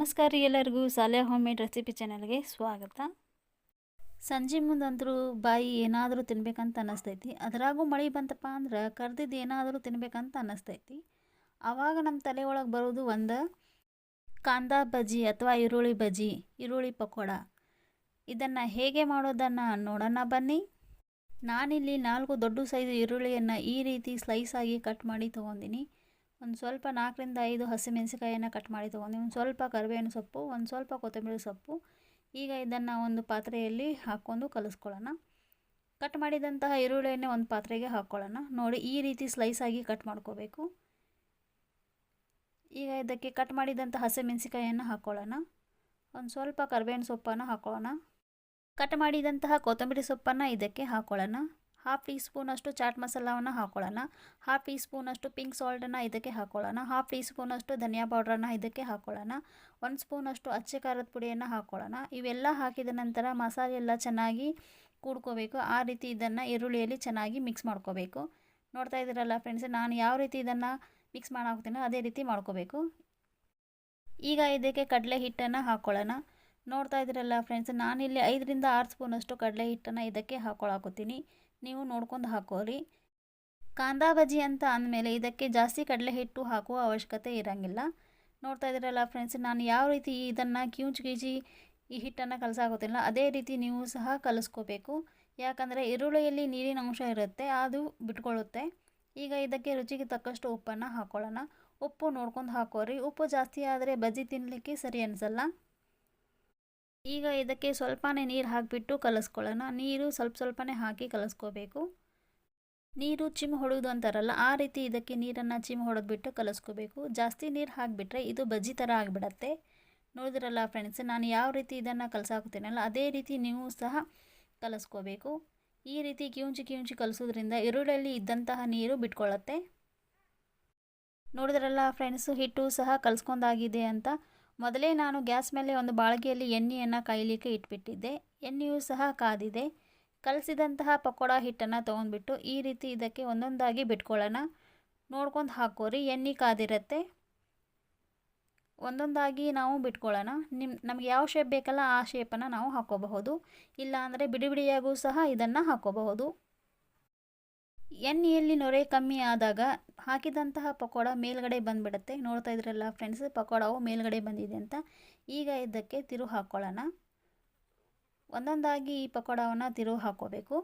ನಮಸ್ಕಾರ ರೀ ಎಲ್ಲರಿಗೂ ಸಾಲೆ ಹೋಮ್ ಮೇಡ್ ರೆಸಿಪಿ ಚಾನಲ್ಗೆ ಸ್ವಾಗತ. ಸಂಜೆ ಮುಂದಂತರೂ ಬಾಯಿ ಏನಾದರೂ ತಿನ್ಬೇಕಂತ ಅನ್ನಿಸ್ತೈತಿ. ಅದರಾಗೂ ಮಳೆ ಬಂತಪ್ಪ ಅಂದ್ರೆ ಕರ್ದಿದ್ದು ಏನಾದರೂ ತಿನ್ಬೇಕಂತ ಅನ್ನಿಸ್ತೈತಿ. ಆವಾಗ ನಮ್ಮ ತಲೆ ಒಳಗೆ ಬರೋದು ಒಂದು ಕಾಂದಾ ಬಜ್ಜಿ ಅಥವಾ ಈರುಳ್ಳಿ ಬಜ್ಜಿ, ಈರುಳ್ಳಿ ಪಕೋಡ. ಇದನ್ನು ಹೇಗೆ ಮಾಡೋದನ್ನು ನೋಡೋಣ ಬನ್ನಿ. ನಾನಿಲ್ಲಿ 4 ದೊಡ್ಡ ಸೈಜ್ ಈರುಳ್ಳಿಯನ್ನು ಈ ರೀತಿ ಸ್ಲೈಸ್ ಆಗಿ ಕಟ್ ಮಾಡಿ ತೊಗೊಂಡಿನಿ. ಒಂದು ಸ್ವಲ್ಪ 4 ರಿಂದ 5 ಹಸಿಮೆಣಸಿಕಾಯನ್ನು ಕಟ್ ಮಾಡಿ ತೊಗೊಂಡು, ಒಂದು ಸ್ವಲ್ಪ ಕರಿಬೇವಿನ ಸೊಪ್ಪು, ಒಂದು ಸ್ವಲ್ಪ ಕೊತ್ತಂಬರಿ ಸೊಪ್ಪು. ಈಗ ಇದನ್ನು ಒಂದು ಪಾತ್ರೆಯಲ್ಲಿ ಹಾಕ್ಕೊಂಡು ಕಲಿಸ್ಕೊಳ್ಳೋಣ. ಕಟ್ ಮಾಡಿದಂತಹ ಈರುಳ್ಳಿಯನ್ನೇ ಒಂದು ಪಾತ್ರೆಗೆ ಹಾಕ್ಕೊಳ್ಳೋಣ. ನೋಡಿ, ಈ ರೀತಿ ಸ್ಲೈಸ್ ಆಗಿ ಕಟ್ ಮಾಡ್ಕೋಬೇಕು. ಈಗ ಇದಕ್ಕೆ ಕಟ್ ಮಾಡಿದಂಥ ಹಸಿಮೆಣಸಿಕಾಯನ್ನು ಹಾಕ್ಕೊಳ್ಳೋಣ. ಒಂದು ಸ್ವಲ್ಪ ಕರಿಬೇವಿನ ಸೊಪ್ಪನ್ನು ಹಾಕ್ಕೊಳ್ಳೋಣ. ಕಟ್ ಮಾಡಿದಂತಹ ಕೊತ್ತಂಬರಿ ಸೊಪ್ಪನ್ನು ಇದಕ್ಕೆ ಹಾಕ್ಕೊಳ್ಳೋಣ. ಹಾಫ್ ಟೀ ಸ್ಪೂನಷ್ಟು ಚಾಟ್ ಮಸಾಲವನ್ನು ಹಾಕ್ಕೊಳ್ಳೋಣ. ಹಾಫ್ ಟೀ ಸ್ಪೂನಷ್ಟು ಪಿಂಕ್ ಸಾಲ್ಟನ್ನು ಇದಕ್ಕೆ ಹಾಕ್ಕೊಳ್ಳೋಣ. ಹಾಫ್ ಟೀ ಸ್ಪೂನಷ್ಟು ಧನಿಯಾ ಪೌಡ್ರನ್ನು ಇದಕ್ಕೆ ಹಾಕ್ಕೊಳ್ಳೋಣ. 1 ಸ್ಪೂನಷ್ಟು ಅಚ್ಚೆ ಖಾರದ ಪುಡಿಯನ್ನು ಹಾಕ್ಕೊಳ್ಳೋಣ. ಇವೆಲ್ಲ ಹಾಕಿದ ನಂತರ ಮಸಾಲೆ ಎಲ್ಲ ಚೆನ್ನಾಗಿ ಕೂಡ್ಕೋಬೇಕು. ಆ ರೀತಿ ಇದನ್ನು ಈರುಳ್ಳಿಯಲ್ಲಿ ಚೆನ್ನಾಗಿ ಮಿಕ್ಸ್ ಮಾಡ್ಕೋಬೇಕು. ನೋಡ್ತಾ ಇದ್ದೀರಲ್ಲ ಫ್ರೆಂಡ್ಸ್, ನಾನು ಯಾವ ರೀತಿ ಇದನ್ನು ಮಿಕ್ಸ್ ಮಾಡಾಕ್ತೀನೋ ಅದೇ ರೀತಿ ಮಾಡ್ಕೋಬೇಕು. ಈಗ ಇದಕ್ಕೆ ಕಡಲೆ ಹಿಟ್ಟನ್ನು ಹಾಕ್ಕೊಳ್ಳೋಣ. ನೋಡ್ತಾ ಇದ್ದೀರಲ್ಲ ಫ್ರೆಂಡ್ಸ್, ನಾನಿಲ್ಲಿ 5 ರಿಂದ 6 ಸ್ಪೂನಷ್ಟು ಕಡಲೆ ಹಿಟ್ಟನ್ನು ಇದಕ್ಕೆ ಹಾಕ್ಕೊಳಕತ್ತೀನಿ. ನೀವು ನೋಡ್ಕೊಂಡು ಹಾಕೋರಿ. ಕಾಂದಾ ಬಜ್ಜಿ ಅಂತ ಅಂದಮೇಲೆ ಇದಕ್ಕೆ ಜಾಸ್ತಿ ಕಡಲೆ ಹಿಟ್ಟು ಹಾಕುವ ಅವಶ್ಯಕತೆ ಇರೋಂಗಿಲ್ಲ. ನೋಡ್ತಾ ಇದ್ದೀರಲ್ಲ ಫ್ರೆಂಡ್ಸ್, ನಾನು ಯಾವ ರೀತಿ ಇದನ್ನು ಕ್ಯೂಚಿ ಈ ಹಿಟ್ಟನ್ನು ಕಲಸಾಕೋತಿಲ್ಲ ಅದೇ ರೀತಿ ನೀವು ಸಹ ಕಲಿಸ್ಕೋಬೇಕು. ಯಾಕಂದರೆ ಈರುಳ್ಳಿಯಲ್ಲಿ ನೀರಿನ ಅಂಶ ಇರುತ್ತೆ, ಅದು ಬಿಟ್ಕೊಳ್ಳುತ್ತೆ. ಈಗ ಇದಕ್ಕೆ ರುಚಿಗೆ ತಕ್ಕಷ್ಟು ಉಪ್ಪನ್ನು ಹಾಕ್ಕೊಳ್ಳೋಣ. ಉಪ್ಪು ನೋಡ್ಕೊಂಡು ಹಾಕೋರಿ. ಉಪ್ಪು ಜಾಸ್ತಿ ಆದರೆ ಬಜ್ಜಿ ತಿನ್ನಲಿಕ್ಕೆ ಸರಿ ಅನಿಸಲ್ಲ. ಈಗ ಇದಕ್ಕೆ ಸ್ವಲ್ಪನೇ ನೀರು ಹಾಕಿಬಿಟ್ಟು ಕಲಿಸ್ಕೊಳ್ಳೋಣ. ನೀರು ಸ್ವಲ್ಪನೇ ಹಾಕಿ ಕಲಿಸ್ಕೋಬೇಕು. ನೀರು ಚಿಮ್ ಹೊಡೋದು ಅಂತಾರಲ್ಲ, ಆ ರೀತಿ ಇದಕ್ಕೆ ನೀರನ್ನು ಚಿಮ್ ಹೊಡೆದ್ಬಿಟ್ಟು ಕಲಿಸ್ಕೋಬೇಕು. ಜಾಸ್ತಿ ನೀರು ಹಾಕಿಬಿಟ್ರೆ ಇದು ಬಜ್ಜಿ ಥರ ಆಗಿಬಿಡತ್ತೆ. ನೋಡಿದ್ರಲ್ಲ ಫ್ರೆಂಡ್ಸ್, ನಾನು ಯಾವ ರೀತಿ ಇದನ್ನು ಕಲಸಾಕ್ತೀನಲ್ಲ ಅದೇ ರೀತಿ ನೀವು ಸಹ ಕಲಿಸ್ಕೋಬೇಕು. ಈ ರೀತಿ ಕಿವುಂಚಿ ಕಲಿಸೋದ್ರಿಂದ ಈರುಳ್ಳಿಯಲ್ಲಿ ಇದ್ದಂತಹ ನೀರು ಬಿಟ್ಕೊಳ್ಳುತ್ತೆ. ನೋಡಿದ್ರಲ್ಲ ಫ್ರೆಂಡ್ಸು, ಹಿಟ್ಟು ಸಹ ಕಲಿಸ್ಕೊಂಡಾಗಿದೆ ಅಂತ. ಮೊದಲೇ ನಾನು ಗ್ಯಾಸ್ ಮೇಲೆ ಒಂದು ಬಾಳಿಗೆಯಲ್ಲಿ ಎಣ್ಣೆಯನ್ನು ಕಾಯಲಿಕ್ಕೆ ಇಟ್ಬಿಟ್ಟಿದ್ದೆ. ಎಣ್ಣೆಯೂ ಸಹ ಕಾದಿದೆ. ಕಲಸಿದಂತಹ ಪಕೋಡ ಹಿಟ್ಟನ್ನು ತೊಗೊಂಡ್ಬಿಟ್ಟು ಈ ರೀತಿ ಇದಕ್ಕೆ ಒಂದೊಂದಾಗಿ ಬಿಟ್ಕೊಳ್ಳೋಣ. ನೋಡ್ಕೊಂಡು ಹಾಕೋರಿ, ಎಣ್ಣೆ ಕಾದಿರುತ್ತೆ. ಒಂದೊಂದಾಗಿ ನಾವು ಬಿಟ್ಕೊಳ್ಳೋಣ. ನಮಗೆ ಯಾವ ಶೇಪ್ ಬೇಕಲ್ಲ ಆ ಶೇಪನ್ನು ನಾವು ಹಾಕ್ಕೋಬಹುದು. ಇಲ್ಲ ಅಂದರೆ ಬಿಡಿಯಾಗೂ ಸಹ ಇದನ್ನು ಹಾಕ್ಕೋಬಹುದು. ಎಣ್ಣೆಯಲ್ಲಿ ನೊರೆ ಕಮ್ಮಿ ಆದಾಗ ಹಾಕಿದಂತಹ ಪಕೋಡ ಮೇಲ್ಗಡೆ ಬಂದುಬಿಡುತ್ತೆ. ನೋಡ್ತಾ ಇದ್ರಲ್ಲ ಫ್ರೆಂಡ್ಸ್, ಪಕೋಡವು ಮೇಲ್ಗಡೆ ಬಂದಿದೆ ಅಂತ. ಈಗ ಇದಕ್ಕೆ ತಿರುವು ಹಾಕ್ಕೊಳ್ಳೋಣ. ಒಂದೊಂದಾಗಿ ಈ ಪಕೋಡವನ್ನು ತಿರುವು ಹಾಕ್ಕೋಬೇಕು.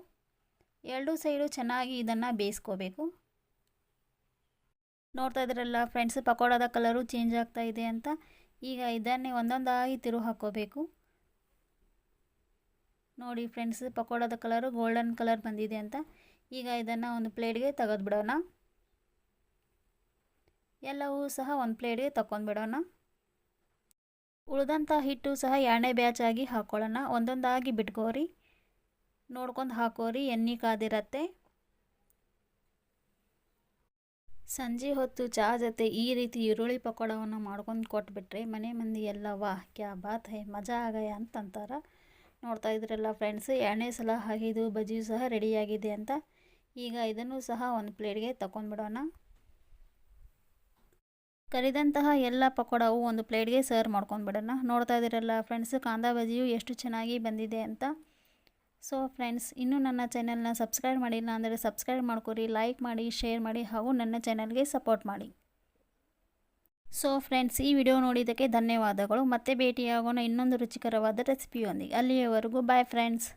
2 ಸೈಡು ಚೆನ್ನಾಗಿ ಇದನ್ನು ಬೇಯಿಸ್ಕೋಬೇಕು. ನೋಡ್ತಾ ಇದ್ರಲ್ಲ ಫ್ರೆಂಡ್ಸ್, ಪಕೋಡದ ಕಲರು ಚೇಂಜ್ ಆಗ್ತಾ ಇದೆ ಅಂತ. ಈಗ ಇದನ್ನೇ ಒಂದೊಂದಾಗಿ ತಿರುವು ಹಾಕ್ಕೋಬೇಕು. ನೋಡಿ ಫ್ರೆಂಡ್ಸ್, ಪಕೋಡದ ಕಲರು ಗೋಲ್ಡನ್ ಕಲರ್ ಬಂದಿದೆ ಅಂತ. ಈಗ ಇದನ್ನು ಒಂದು ಪ್ಲೇಟ್ಗೆ ತೆಗೆದುಬಿಡೋಣ. ಎಲ್ಲವೂ ಸಹ ಒಂದು ಪ್ಲೇಟ್ಗೆ ತಗೊಂಡ್ಬಿಡೋಣ. ಉಳಿದಂಥ ಹಿಟ್ಟು ಸಹ 2ನೇ ಬ್ಯಾಚ್ ಆಗಿ ಹಾಕ್ಕೊಳ್ಳೋಣ. ಒಂದೊಂದಾಗಿ ಬಿಟ್ಕೋರಿ, ನೋಡ್ಕೊಂಡು ಹಾಕೋರಿ, ಎಣ್ಣೆ ಕಾದಿರತ್ತೆ. ಸಂಜೆ ಹೊತ್ತು ಚಹಾ ಜೊತೆ ಈ ರೀತಿ ಈರುಳ್ಳಿ ಪಕೋಡವನ್ನು ಮಾಡ್ಕೊಂಡು ಕೊಟ್ಬಿಟ್ರೆ ಮನೆ ಮಂದಿ ಎಲ್ಲ ವಾಹ್ ಕ್ಯಾ ಬಾತ್ ಹೈ, ಮಜಾ ಆಗಯ ಅಂತಂತಾರೆ. ನೋಡ್ತಾ ಇದ್ರಲ್ಲ ಫ್ರೆಂಡ್ಸ್, 2ನೇ ಸಲ ಹಾಕಿದ್ದು ಬಜ್ಜಿ ಸಹ ರೆಡಿಯಾಗಿದೆ ಅಂತ. ಈಗ ಇದನ್ನು ಸಹ ಒಂದು ಪ್ಲೇಟ್ಗೆ ತಗೊಂಡ್ಬಿಡೋಣ. ಕರಿದಂತಹ ಎಲ್ಲ ಪಕೋಡವು ಒಂದು ಪ್ಲೇಟ್ಗೆ ಸರ್ವ್ ಮಾಡ್ಕೊಂಡ್ಬಿಡೋಣ. ನೋಡ್ತಾ ಇದ್ದೀರಲ್ಲ ಫ್ರೆಂಡ್ಸ್, ಕಾಂದಾ ಬಜ್ಜಿಯು ಎಷ್ಟು ಚೆನ್ನಾಗಿ ಬಂದಿದೆ ಅಂತ. ಸೊ ಫ್ರೆಂಡ್ಸ್, ಇನ್ನೂ ನನ್ನ ಚಾನೆಲ್ನ ಸಬ್ಸ್ಕ್ರೈಬ್ ಮಾಡಿಲ್ಲ ಅಂದರೆ ಸಬ್ಸ್ಕ್ರೈಬ್ ಮಾಡ್ಕೊರಿ, ಲೈಕ್ ಮಾಡಿ, ಶೇರ್ ಮಾಡಿ ಹಾಗೂ ನನ್ನ ಚಾನೆಲ್ಗೆ ಸಪೋರ್ಟ್ ಮಾಡಿ. ಸೊ ಫ್ರೆಂಡ್ಸ್, ಈ ವಿಡಿಯೋ ನೋಡಿದ್ದಕ್ಕೆ ಧನ್ಯವಾದಗಳು. ಮತ್ತೆ ಭೇಟಿಯಾಗೋಣ ಇನ್ನೊಂದು ರುಚಿಕರವಾದ ರೆಸಿಪಿಯೊಂದಿಗೆ. ಅಲ್ಲಿಯವರೆಗೂ ಬಾಯ್ ಫ್ರೆಂಡ್ಸ್.